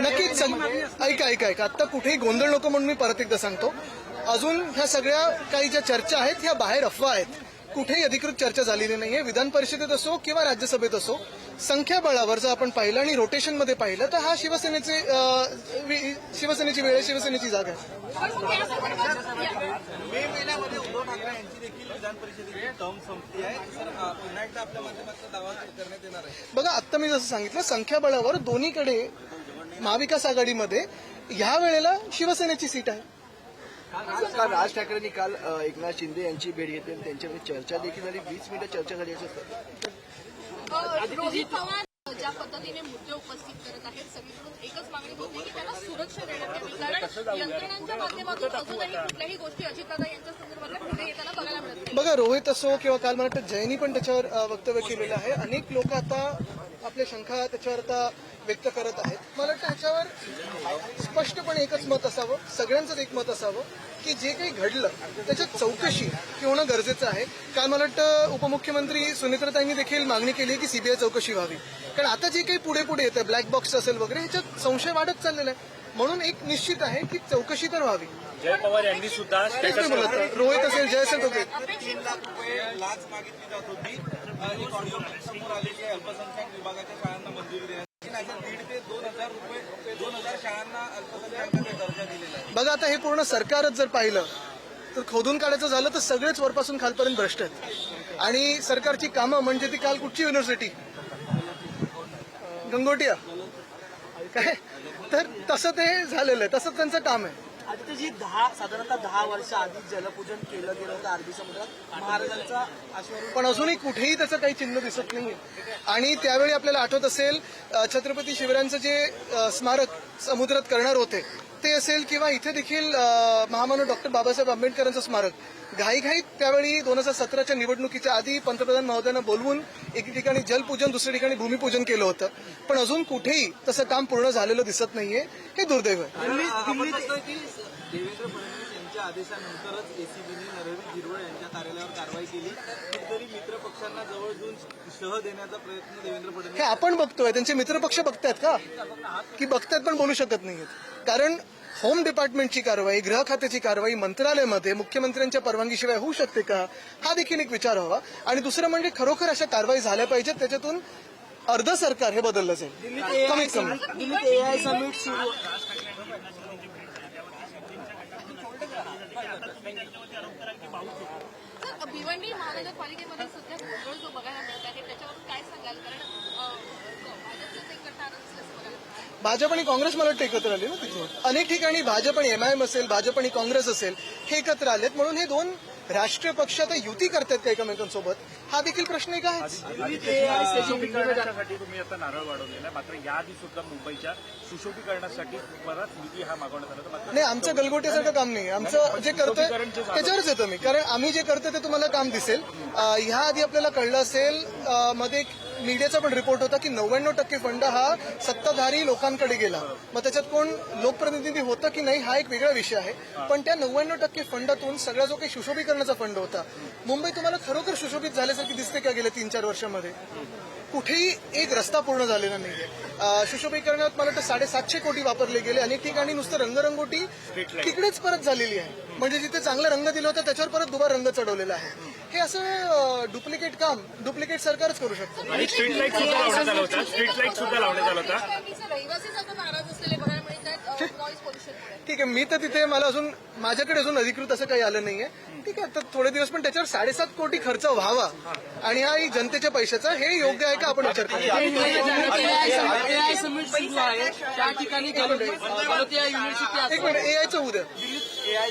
नक्कीच ऐका आता कुठेही गोंधळ नको म्हणून मी परत एकदा सांगतो. अजून ह्या सगळ्या काही ज्या चर्चा आहेत ह्या बाहेर अफवा आहेत. कुठेही अधिकृत चर्चा झालेली नाहीये. विधान परिषदेत असो किंवा राज्यसभेत असो, संख्याबळावर जर आपण पाहिलं आणि रोटेशनमध्ये पाहिलं तर हा शिवसेनेची वेळ आहे, शिवसेनेची जागा आहे. मे महिन्यामध्ये उद्धव ठाकरे यांची देखील विधान परिषदेची टर्म संपली आहे. सर पुन्हा एकदा आपल्या माध्यमातून दावा करण्यात येणार आहे. बघा आत्ता मी जसं सांगितलं, संख्याबळावर दोन्हीकडे महाविकास आघाडीमध्ये ह्या वेळेला शिवसेनेची सीट आहे. राज ठाकरेंनी काल एकनाथ शिंदे यांची भेट घेतली आणि त्यांच्यामध्ये चर्चा देखील झाली. 20 मिनिटं चर्चा झाली असं रोहित पवार ज्या पद्धतीने मुद्दे उपस्थित करत आहेत, सगळीकडून एकच मागणी होती की त्यांना सुरक्षा देण्यात यावी, कारण यंत्रणांच्या माध्यमातून अजूनही कुठल्याही गोष्टी अजितदादा यांच्या संदर्भातल्या पुढे येताना बघायला मिळत नाही. बघा रोहित असो किंवा काल मला वाटतं जयनी पण त्याच्यावर वक्तव्य केलेलं आहे. अनेक लोक आता आपल्या शंका त्याच्यावर आता व्यक्त करत आहेत. मला वाटतं ह्याच्यावर स्पष्टपणे एकच मत असावं, सगळ्यांचंच एक मत असावं की जे काही घडलं त्याच्यात चौकशी होणं गरजेचं आहे. काल मला वाटतं उपमुख्यमंत्री सुनेत्राताईंनी देखील मागणी केली की सीबीआय चौकशी व्हावी, कारण आता जे काही पुढे पुढे येतं ब्लॅक बॉक्स असेल वगैरे ह्याच्यात संशय वाढत चाललेला आहे. म्हणून एक निश्चित आहे की चौकशी तर व्हावी. जय पवार यांनी सुद्धा रोहित असेल जय असेल दोघे 3 लाख रुपये लाच मागितली जात होती. एक ऑडिओ समोर आलेली आहे. अल्पसंख्याक विभागाच्या शाळांना मंजुरी देण्याची 1,500 ते 2,000 रुपये 2,000 शाळांना अल्पसंख्याकांचा दर्जा दिलेला आहे. बघा आता हे पूर्ण सरकारच जर पाहिलं तर खोदून काढायचं झालं तर सगळेच वरपासून खालपर्यंत भ्रष्ट आहेत. आणि सरकारची कामं म्हणजे ती काल कुठची युनिव्हर्सिटी गंगोटिया काय, तर तसं ते झालेलं आहे, तसंच त्यांचं काम आहे. आदित्यजी साधारणतः 10 वर्ष आधी जलपूजन केलं गेलं होतं अरबी समुद्रात महाराजांचा आश्वासन, पण अजूनही कुठेही त्याचं काही चिन्ह दिसत नाहीये. आणि त्यावेळी आपल्याला आठवत असेल छत्रपती शिवरायांचं जे स्मारक समुद्रात करणार होते ते असेल किंवा इथे देखील महामानव डॉक्टर बाबासाहेब आंबेडकरांचं स्मारक घाईघाईत त्यावेळी 2017च्या निवडणुकीच्या आधी पंतप्रधान महोदयांना बोलवून एके ठिकाणी जलपूजन दुसऱ्या ठिकाणी भूमिपूजन केलं होतं. पण अजून कुठेही तसं काम पूर्ण झालेलं दिसत नाहीये. हे दुर्दैव आहे. देवेंद्र फडणवीस यांच्या आदेशानंतरच एसीबीने नरहरी झिरवळ यांच्या कार्यालयावर कारवाई केली. कुठेतरी मित्र पक्षांना जवळ घेऊन शह देण्याचा प्रयत्न देवेंद्र फडणवीस हे आपण बघतोय. त्यांचे मित्रपक्ष बघतायत का की बघतायत पण बोलू शकत नाहीत. कारण होम डिपार्टमेंटची कारवाई, गृह खात्याची कारवाई मंत्रालयामध्ये मुख्यमंत्र्यांच्या परवानगीशिवाय होऊ शकते का, हा देखील एक विचार व्हावा. आणि दुसरं म्हणजे खरोखर अशा कारवाई झाल्या पाहिजेत, त्याच्यातून अर्ध सरकार हे बदललं जाईल कमीत कमी. दिल्लीत एआय समिट सुरू. तर भिवंडी महानगरपालिकेमध्ये सध्या गोंधळ जो बघायला मिळत आहे त्याच्यावरून काय सांगाल, कारण भाजपचं एक गटार असल्याचं बघायला मिळत आहे. भाजप आणि काँग्रेस मला वाटतं एकत्र आले ना तिथे. अनेक ठिकाणी भाजप आणि एमआयएम असेल, भाजप आणि काँग्रेस असेल, हे एकत्र आलेत. म्हणून हे दोन राष्ट्रीय पक्ष आता युती करतात का एकमेकांसोबत, हा देखील प्रश्न एक आहे. सुशोभीकरणासाठी तुम्ही आता नारळ वाढवलेला आहे, मात्र याआधी सुद्धा मुंबईच्या सुशोभीकरणासाठी परत निधी हा मागवण्यात आला होता. नाही, आमचं गलगोट्यासारखं काम नाही. आमचं जे करतोय त्याच्यावरच येतो मी, कारण आम्ही जे करतोय ते तुम्हाला काम दिसेल. ह्या आधी आपल्याला कळलं असेल, मध्ये एक मीडियाचा पण रिपोर्ट होता की 99% फंड हा सत्ताधारी लोकांकडे गेला. मग त्याच्यात कोण लोकप्रतिनिधी होतं की नाही हा एक वेगळा विषय आहे. पण त्या 99% फंडातून सगळा जो काही सुशोभीकरणाचा फंड होता, मुंबई तुम्हाला खरोखर सुशोभित झाल्यासारखी दिसते का गेल्या 3-4 वर्षामध्ये? कुठेही एक रस्ता पूर्ण झालेला नाहीये. सुशोभीकरणात मला वाटतं 750 कोटी वापरले गेले. अनेक ठिकाणी नुसतं रंगरंगोटी तिकडेच परत झालेली आहे. म्हणजे जिथे चांगला रंग दिला होता त्याच्यावर परत दुबार रंग चढवलेला आहे. हे असं डुप्लिकेट काम डुप्लिकेट सरकारच करू शकतं. आणि स्ट्रीट लाईट सुद्धा लावण्यात आला होता. स्ट्रीट लाईट सुद्धा लावण्यात आला होता. रहिवासीच आता नाराज असलेले बघायला मिळत आहेत नॉईज पोल्युशनमुळे. ठीक आहे, मी तर तिथे मला अजून माझ्याकडे अजून अधिकृत असं काही आलं नाहीये. ठीक आहे, तर थोडे दिवस पण त्याच्यावर 7.5 कोटी खर्च व्हावा आणि हा जनतेच्या पैशाचा, हे योग्य आहे का आपण विचार करू. एआय समिट सुरू आहे त्या ठिकाणी युनिव्हर्सिटी. एक मिनिट, एआयचं उद्या एआय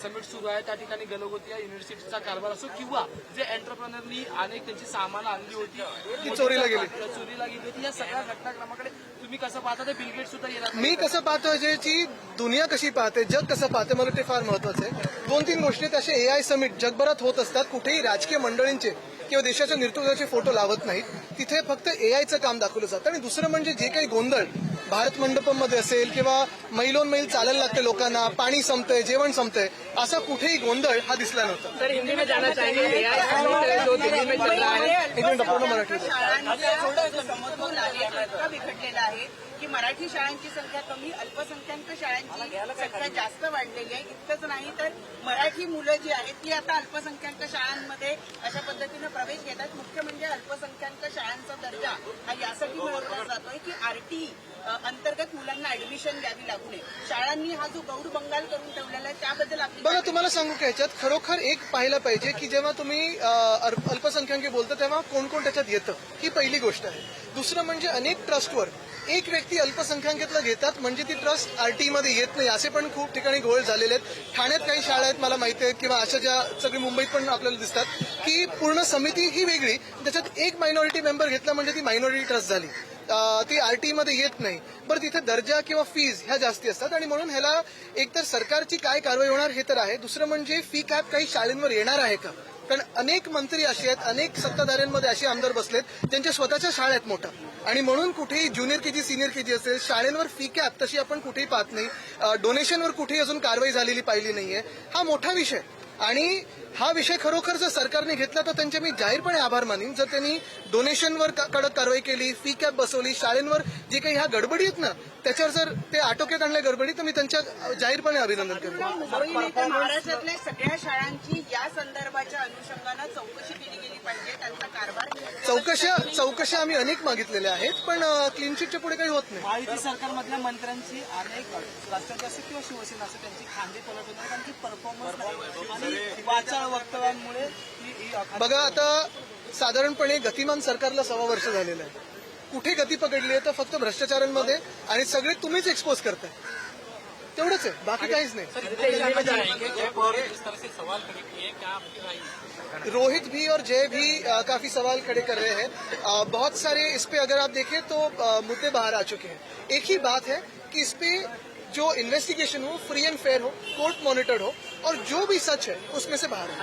समिट सुरू आहे त्या ठिकाणी गलगोटिया युनिव्हर्सिटीचा कारभार असो किंवा जे एंटरप्रेनरनी अनेक त्यांची सामानं आणली होती ती चोरीला गेली होती, या सगळ्या घटनाक्रमाकडे तुम्ही कसं पाहता? ते बिलगेट सुद्धा येणार. मी कसं पाहतो, ज्याची दुनिया कशी पाहते, जग कसं पाहते, मला ते फार महत्वाचं आहे. 2-3 गोष्टी असे एआय समिट जगभरात होत असतात. कुठेही राजकीय मंडळींचे किंवा देशाच्या नेतृत्वाचे फोटो लावत नाहीत. तिथे फक्त एआयचं काम दाखवलं जातं. आणि दुसरं म्हणजे जे काही गोंधळ भारत मंडपममध्ये असेल किंवा मैलोन मैल चालायला लागते लोकांना, पाणी संपतंय, जेवण संपतंय, असा कुठेही गोंधळ हा दिसला नव्हता. सर हिंदी में जाना चाहेंगे AI समिट जो दिल्ली में चल रहा है एक मिनिट पूर्ण मराठी शाळांचा समतोल आहे इतका बिघडलेला आहे की मराठी शाळांची संख्या कमी, अल्पसंख्याक शाळांची संख्या जास्त वाढलेली आहे. इतकंच नाही तर मराठी मुलं जी आहेत ती आता अल्पसंख्याक शाळांमध्ये अशा पद्धतीनं प्रवेश घेतात. मुख्य म्हणजे अल्पसंख्याक शाळांचा दर्जा हा यासाठी मिळवला जातोय की आरटी अंतर्गत मुलांना ऍडमिशन द्यावी लागू नये. शाळांनी हा जो गौर बंगाल करून ठेवलेला आहे त्याबद्दल आपली बघा, तुम्हाला सांगू का, याच्यात खरोखर एक पाहायला पाहिजे की जेव्हा तुम्ही अल्पसंख्याक बोलता तेव्हा कोण कोण त्याच्यात येतं, ही पहिली गोष्ट आहे. दुसरं म्हणजे अनेक ट्रस्टवर एक व्यक्ती अल्पसंख्याकातलं घेतात म्हणजे ती ट्रस्ट आरटीमध्ये येत नाही, असे पण खूप ठिकाणी घोळ झालेले आहेत. ठाण्यात काही शाळा आहेत मला माहिती आहेत, किंवा अशा ज्या सगळी मुंबईत पण आपल्याला दिसतात की पूर्ण समिती ही वेगळी, त्याच्यात एक मायनॉरिटी मेंबर घेतला म्हणजे ती मायनॉरिटी ट्रस्ट झाली, ती आरटीमध्ये येत नाही. बरं, तिथे दर्जा किंवा फीज ह्या जास्ती असतात आणि म्हणून ह्याला एकतर सरकारची काय कारवाई होणार हे तर आहे. दुसरं म्हणजे फी कॅप काही शाळेंवर येणार आहे का, कारण अनेक मंत्री असे आहेत, अनेक सत्ताधाऱ्यांमध्ये असे आमदार बसलेत ज्यांच्या स्वतःच्या शाळा आहेत मोठ्या, आणि म्हणून कुठेही ज्युनियर केजी सिनियर केजी असेल शाळेंवर फी कॅप तशी आपण कुठेही पाहत नाही. डोनेशनवर कुठेही अजून कारवाई झालेली पाहिली नाहीये. हा मोठा विषय, आणि हा विषय खरोखर जर सरकारने घेतला तर त्यांचे मी जाहीरपणे आभार मानीन. जर त्यांनी डोनेशनवर कडक कारवाई केली, फी कॅप बसवली, शाळेंवर जे काही ह्या गडबडी आहेत ना त्याच्यावर जर ते आटोक्यात आणल्या गडबडी, तर मी त्यांच्या जाहीरपणे अभिनंदन करतो. मुंबई तर महाराष्ट्रातल्या सगळ्या शाळांची या संदर्भाच्या अनुषंगानं चौकशी केली गेली पाहिजे. त्यांचा कारभार चौकशा आम्ही अनेक मागितलेल्या आहेत, पण क्लीन चिटच्या पुढे काही होत नाही. महायुती सरकारमधल्या मंत्र्यांची अनेक राष्ट्रवादी असेल किंवा शिवसेना असेल त्यांची खांदे पलट होणार, कारण की परफॉर्मन्स आणि वाचाळ वक्तव्यांमुळे बघा, आता साधारणपणे गतिमान सरकारला 6 वर्ष झालेलं आहे. कुठे गती पकडली आहे तर फक्त भ्रष्टाचारांमध्ये, आणि सगळे तुम्हीच एक्सपोज करताय, तेवढंच आहे, बाकी काहीच नाही. रोहित भी और जय भी काफी सवाल खड़े कर रहे हैं. बहुत सारे इस पे अगर आप देखें तो मुद्दे बाहर आ चुके हैं. एक ही बात है कि इस पे जो इन्वेस्टिगेशन हो फ्री एंड फेयर हो, कोर्ट मॉनिटर्ड हो, और जो भी सच है उसमें से बाहर हो.